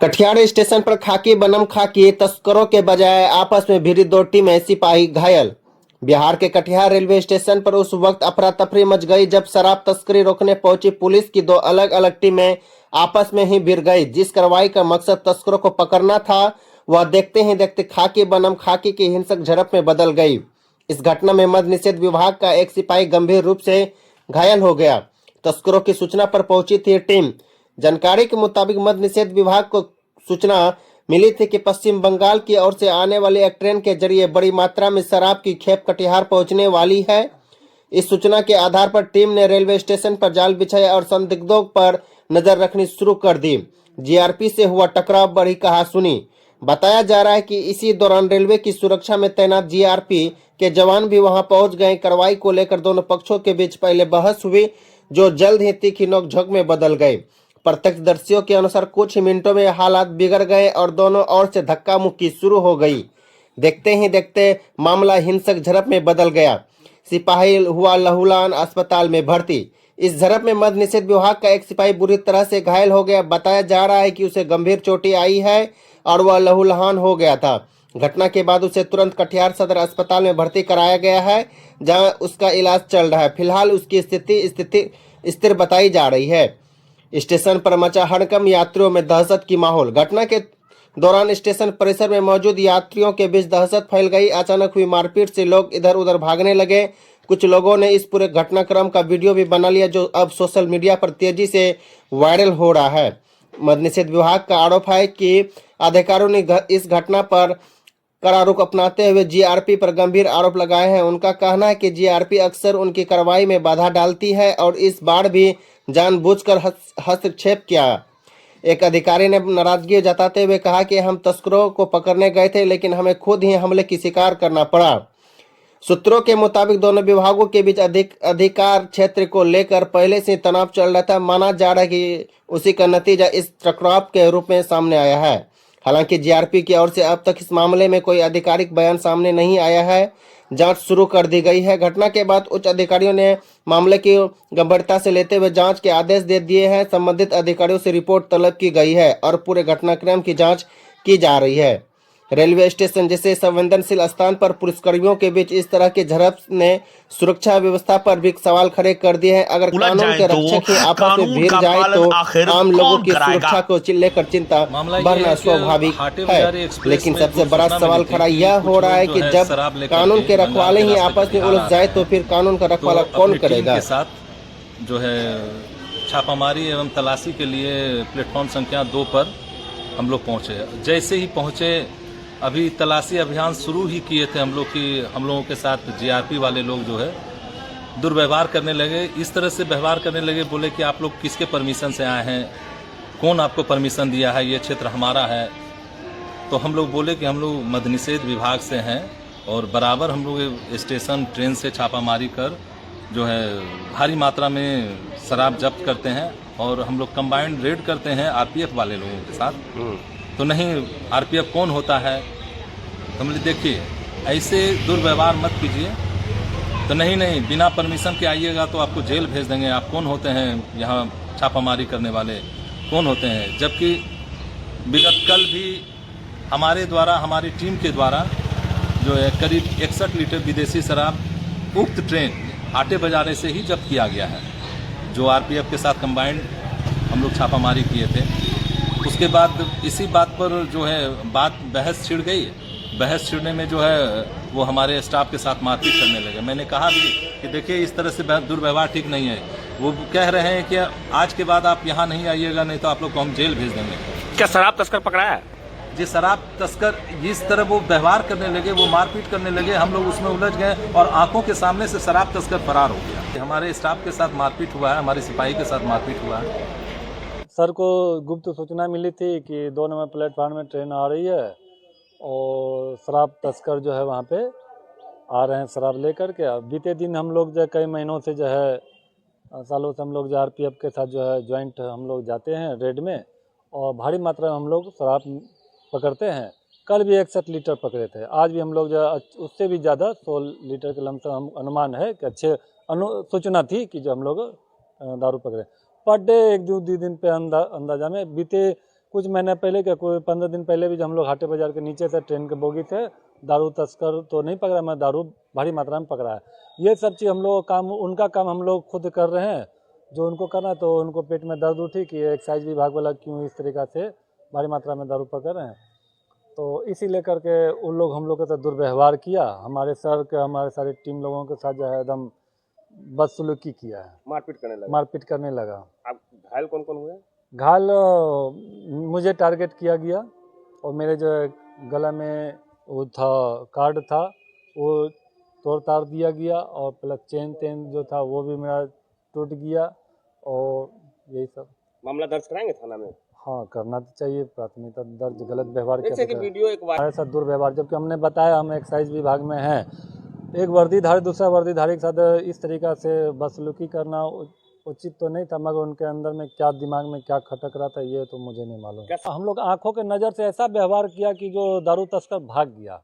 Katihar station पर खाकी बनम खाकी तस्करों के बजाय आपस में भिड़ी दो टीमें, सिपाही घायल। बिहार के कटिहार रेलवे स्टेशन पर उस वक्त अफरा तफरी मच गई जब शराब तस्करी रोकने पहुंची पुलिस की दो अलग अलग टीमें आपस में ही भिड़ गई। जिस कार्रवाई का मकसद तस्करों को पकड़ना था, वह देखते ही देखते खाकी बनम खाकी की हिंसक झड़प में बदल गई। इस घटना में मद्य निषेध विभाग का एक सिपाही गंभीर रूप से घायल हो गया। तस्करों की सूचना पर पहुंची थी टीम। जानकारी के मुताबिक मद्य निषेध विभाग को सूचना मिली थी कि पश्चिम बंगाल की ओर से आने वाली एक ट्रेन के जरिए बड़ी मात्रा में शराब की खेप कटिहार पहुंचने वाली है। इस सूचना के आधार पर टीम ने रेलवे स्टेशन पर जाल बिछाया और संदिग्धों पर नजर रखनी शुरू कर दी। जीआरपी से हुआ टकराव बड़ी कहासुनी। बताया जा रहा है कि इसी दौरान रेलवे की सुरक्षा में तैनात जीआरपी के जवान भी वहां पहुंच गए। कार्रवाई को लेकर दोनों पक्षों के बीच पहले बहस हुई, जो जल्द ही तीखी नोकझोंक में बदल गई। प्रत्यक्षदर्शियों के अनुसार कुछ ही मिनटों में हालात बिगड़ गए और दोनों ओर से धक्का मुक्की शुरू हो गई। देखते ही देखते मामला हिंसक झड़प में बदल गया। सिपाही हुआ लहूलान, अस्पताल में भर्ती। इस झड़प में मद्य निषेध विभाग का एक सिपाही बुरी तरह से घायल हो गया। बताया जा रहा है कि उसे गंभीर चोटें आई है और वह लहूलुहान हो गया था। घटना के बाद उसे तुरंत कटिहार सदर अस्पताल में भर्ती कराया गया है, जहां उसका इलाज चल रहा है। फिलहाल उसकी स्थिति स्थिर बताई जा रही है। स्टेशन पर मचा हड़कंप, यात्रियों में दहशत की माहौल। घटना के दौरान स्टेशन परिसर में मौजूद यात्रियों के बीच दहशत फैल गई। अचानक हुई मारपीट से लोग इधर उधर भागने लगे। कुछ लोगों ने इस पूरे घटनाक्रम का वीडियो भी बना लिया, जो अब सोशल मीडिया पर तेजी से वायरल हो रहा है। मद्य निषेध विभाग का आरोप है कि अधिकारियों ने इस घटना पर कड़ा रुख अपनाते हुए जीआरपी पर गंभीर आरोप लगाए हैं। उनका कहना है कि जीआरपी अक्सर उनकी कार्रवाई में बाधा डालती है और इस बार भी जानबूझकर हस्तक्षेप किया। एक अधिकारी ने नाराजगी जताते हुए कहा कि हम तस्करों को पकड़ने गए थे, लेकिन हमें खुद ही हमले की शिकार करना पड़ा। सूत्रों के मुताबिक दोनों विभागों के बीच अधिकार क्षेत्र को लेकर पहले से तनाव चल रहा था। माना जा रहा है कि उसी का नतीजा इस टकराव के रूप में सामने आया है। हालांकि जीआरपी की ओर से अब तक इस मामले में कोई आधिकारिक बयान सामने नहीं आया है। जांच शुरू कर दी गई है। घटना के बाद उच्च अधिकारियों ने मामले की गंभीरता से लेते हुए जांच के आदेश दे दिए हैं। संबंधित अधिकारियों से रिपोर्ट तलब की गई है और पूरे घटनाक्रम की जांच की जा रही है। रेलवे स्टेशन जैसे संवेदनशील स्थान पर पुलिसकर्मियों के बीच इस तरह के झड़प ने सुरक्षा व्यवस्था पर भी सवाल खड़े कर दिए हैं। अगर कानून के रक्षक ही आपस में भिड़ जाए तो आम लोगों की सुरक्षा को लेकर चिंता बढ़ना स्वाभाविक है। लेकिन सबसे बड़ा सवाल खड़ा यह हो रहा है कि जब कानून के रखवाले ही आपस में उलझ जाए तो फिर कानून का रखवाला कौन करेगा। जो है छापामारी एवं तलाशी के लिए प्लेटफॉर्म संख्या 2 पर हम लोग पहुंचे। जैसे ही पहुंचे, अभी तलाशी अभियान शुरू ही किए थे हम लोगों के साथ जीआरपी वाले लोग जो है दुर्व्यवहार करने लगे। इस तरह से व्यवहार करने लगे, बोले कि आप लोग किसके परमिशन से आए हैं, कौन आपको परमिशन दिया है, ये क्षेत्र हमारा है। तो हम लोग बोले कि हम लोग मद्य निषेध विभाग से हैं और बराबर हम लोग स्टेशन ट्रेन से छापामारी कर जो है भारी मात्रा में शराब जब्त करते हैं और हम लोग कंबाइंड रेड करते हैं आरपीएफ वाले लोगों के साथ। तो नहीं, आरपीएफ कौन होता है? तो हम देखिए ऐसे दुर्व्यवहार मत कीजिए। तो नहीं, बिना परमिशन के आइएगा तो आपको जेल भेज देंगे। आप कौन होते हैं यहाँ छापामारी करने वाले, कौन होते हैं? जबकि विगत कल भी हमारे द्वारा, हमारी टीम के द्वारा जो है करीब 61 लीटर विदेशी शराब उक्त ट्रेन हाटे बाजारे से ही जब्त किया गया है, जो आरपीएफ के साथ कंबाइंड हम लोग छापामारी किए थे। उसके बाद इसी बात पर जो है बहस छिड़ गई। बहस छिड़ने में जो है वो हमारे स्टाफ के साथ मारपीट करने लगे। मैंने कहा भी कि देखिए इस तरह से दुर्व्यवहार ठीक नहीं है। वो कह रहे हैं कि आज के बाद आप यहाँ नहीं आइएगा, नहीं तो आप लोग को हम जेल भेज देंगे। क्या शराब तस्कर पकड़ा है? जी, शराब तस्कर इस तरह वो व्यवहार करने लगे, वो मारपीट करने लगे, हम लोग उसमें उलझ गए और आंखों के सामने से शराब तस्कर फरार हो गया। हमारे स्टाफ के साथ मारपीट हुआ है, हमारे सिपाही के साथ मारपीट हुआ है। सर को गुप्त सूचना मिली थी कि 2 नंबर प्लेटफार्म में ट्रेन आ रही है और शराब तस्कर जो है वहाँ पे आ रहे हैं शराब लेकर के। बीते दिन हम लोग जो कई महीनों से जो है सालों से हम लोग जो आरपीएफ के साथ जो है ज्वाइंट हम लोग जाते हैं रेड में और भारी मात्रा में हम लोग शराब पकड़ते हैं। कल भी 61 लीटर पकड़े थे। आज भी हम लोग जो उससे भी ज़्यादा 100 लीटर के लमसम हम अनुमान है कि अच्छे सूचना थी कि जो हम लोग दारू पकड़े पर डे 1-2 दिन पे अंदाजा में बीते कुछ महीने पहले क्या, कोई 15 दिन पहले भी जब हम लोग हाटे बाजार के नीचे थे, ट्रेन के बोगी थे, दारू तस्कर तो नहीं पकड़ा, मैं दारू भारी मात्रा में पकड़ा है। ये सब चीज़ हम लोग काम, उनका काम हम लोग खुद कर रहे हैं, जो उनको करना। तो उनको पेट में दर्द उठी कि एक्साइज विभाग वाला क्यों इस तरीक़ा से भारी मात्रा में दारू पकड़ रहे हैं। तो इसी लेकर के उन लोग हम लोग के साथ दुर्व्यवहार किया, हमारे सर के, हमारे सारे टीम लोगों के साथ जो है एकदम बदसलूकी किया है, मारपीट करने लगा। आप घायल कौन कौन हुए? घायल मुझे टारगेट किया गया और मेरे जो गला में वो था, कार्ड था, वो तोड़ ताड़ दिया गया और प्लस चेन जो था वो भी मेरा टूट गया। और यही सब मामला दर्ज कराएंगे थाना में? हाँ, करना तो चाहिए, प्राथमिकता दर्ज। गलत व्यवहार जैसे कि वीडियो एक बार हमारे साथ दुर्व्यवहार, जबकि हमने बताया हम एक्साइज विभाग में हैं, एक वर्दीधारी दूसरा वर्दीधारी के साथ इस तरीक़ा से बदसलूकी करना उचित तो नहीं था, मगर उनके अंदर में क्या, दिमाग में क्या खटक रहा था ये तो मुझे नहीं मालूम। हम लोग आंखों के नज़र से ऐसा व्यवहार किया कि जो दारू तस्कर भाग गया।